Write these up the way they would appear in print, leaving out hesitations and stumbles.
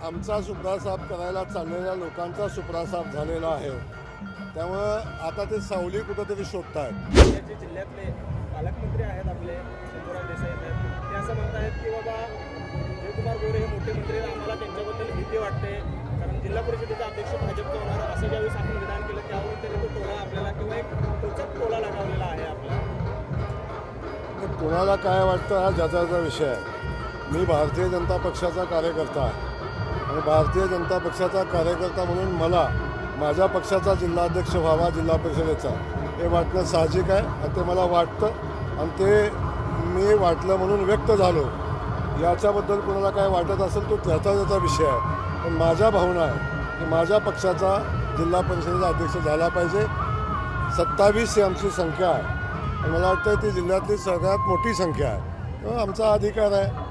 आमचा सुपडासाफ करायला चाललेल्या लोकांचा सुपडासाफ झालेला आहे. त्यामुळं आता ते सावली कुठंतरी शोधतायत. जे जिल्ह्यातले पालकमंत्री आहेत आपले शंभूराज देसाई साहेब, ते असं म्हणतायत की बाबा जयकुमार गोरे हे मोठे मंत्री आहेत, आम्हाला त्यांच्याबद्दल भीती वाटते. कारण जिल्हा परिषदेचा अध्यक्ष भाजपचा होणार असं ज्यावेळेस आपण विधान केलं त्यावेळी तरी तो टोला आपल्याला किंवा एक टोचक टोला लगावलेला आहे आपल्याला. कुणाला काय वाटतं हा ज्याचा विषय आहे. मी भारतीय जनता पक्षाचा कार्यकर्ता आहे आणि भारतीय जनता पक्षाचा कार्यकर्ता म्हणून मला माझ्या पक्षाचा जिल्हाध्यक्ष व्हावा जिल्हा परिषदेचा हे वाटणं साहजिक आहे आणि ते मला वाटतं आणि ते मी वाटलं म्हणून व्यक्त झालो. याच्याबद्दल कोणाला काय वाटत असेल तो त्याचा विषय आहे. पण माझ्या भावना आहे की माझ्या पक्षाचा जिल्हा परिषदेचा अध्यक्ष झाला पाहिजे. 27 ही आमची संख्या आहे आणि मला वाटतं ती जिल्ह्यातली सगळ्यात मोठी संख्या आहे. तेव्हा आमचा अधिकार आहे,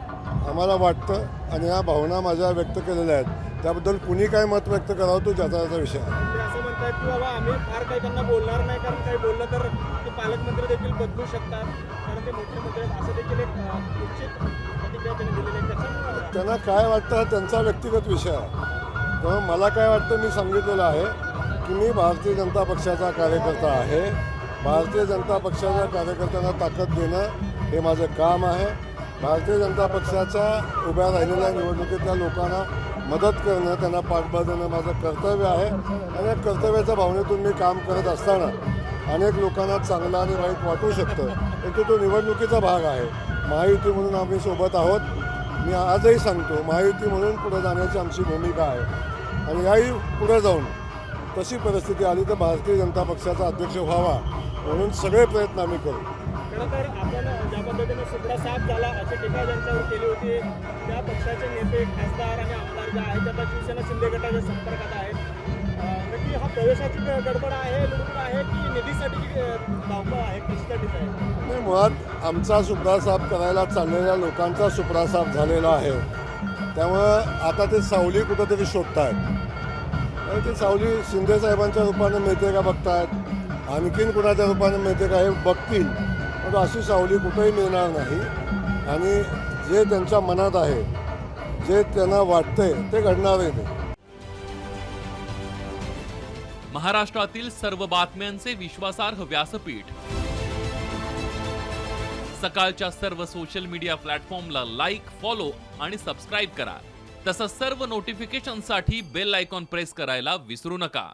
आम्हाला वाटतं आणि या भावना माझ्या व्यक्त केलेल्या आहेत. त्याबद्दल कुणी काय मत व्यक्त करावं तो ज्याचा विषय आहे. ते असं म्हणतात की बाबा आम्ही फार काही त्यांना बोलणार नाही, कारण काही बोललं तर ते पालकमंत्री देखील बदलू शकतात, कारण ते मोठे मंत्री आहेत असं देखील एक निश्चित प्रतिक्रिया त्यांनी दिलेली आहे. त्याच्यामुळे त्यांना काय वाटतं हा त्यांचा व्यक्तिगत विषय आहे. तेव्हा मला काय वाटतं मी सांगितलेलं आहे की मी भारतीय जनता पक्षाचा कार्यकर्ता आहे. भारतीय जनता पक्षाच्या कार्यकर्त्यांना ताकद देणं हे माझं काम आहे. भारतीय जनता पक्षाच्या उभ्या राहिलेल्या निवडणुकीतल्या लोकांना मदत करणं, त्यांना पाठबळ देणं माझं कर्तव्य आहे आणि या कर्तव्याच्या भावनेतून मी काम करत असताना अनेक लोकांना चांगलं आणि वाईट वाटू शकतं, परंतु तो निवडणुकीचा भाग आहे. महायुती म्हणून आम्ही सोबत आहोत. मी आजही सांगतो महायुती म्हणून पुढे जाण्याची आमची भूमिका आहे आणि याही पुढे जाऊन तशी परिस्थिती आली तर भारतीय जनता पक्षाचा अध्यक्ष व्हावा म्हणून सगळे प्रयत्न आम्ही करू. खरं तर आपण ज्या पद्धतीने सुपडा साफ झाला अशी टीका ज्यांच्यावर केली होती त्या पक्षाचे नेते खासदार आणि आमदार जे आहेत त्या शिवसेना शिंदे गटाच्या संपर्कात आहेत. नक्की हा प्रवेशाची गडबड आहे, लुडबुड आहे की निधीसाठी धावपळ आहे, कशासाठीच आहे? नाही, मुळात आमचा सुपडासाफ करायला चाललेल्या लोकांचा सुपडासाफ झालेला आहे. त्यामुळं आता ते सावली कुठंतरी शोधतायत आणि ती सावली शिंदे साहेबांच्या रूपानं मिळते का बघतायत, आणखीन कुणाच्या रूपानं मिळते का हे बघतील. पण अशी सावली कुठेही मिळणार नाही आणि जे त्यांच्या मनात आहे, जे त्यांना वाटतंय ते घडणारही नाही. महाराष्ट्रातील सर्व बातम्यांचे विश्वासार्ह व्यासपीठ सकाळच्या सर्व सोशल मीडिया प्लॅटफॉर्मला लाईक, फॉलो आणि सबस्क्राईब करा. तसंच सर्व नोटिफिकेशनसाठी बेल आयकॉन प्रेस करायला विसरू नका.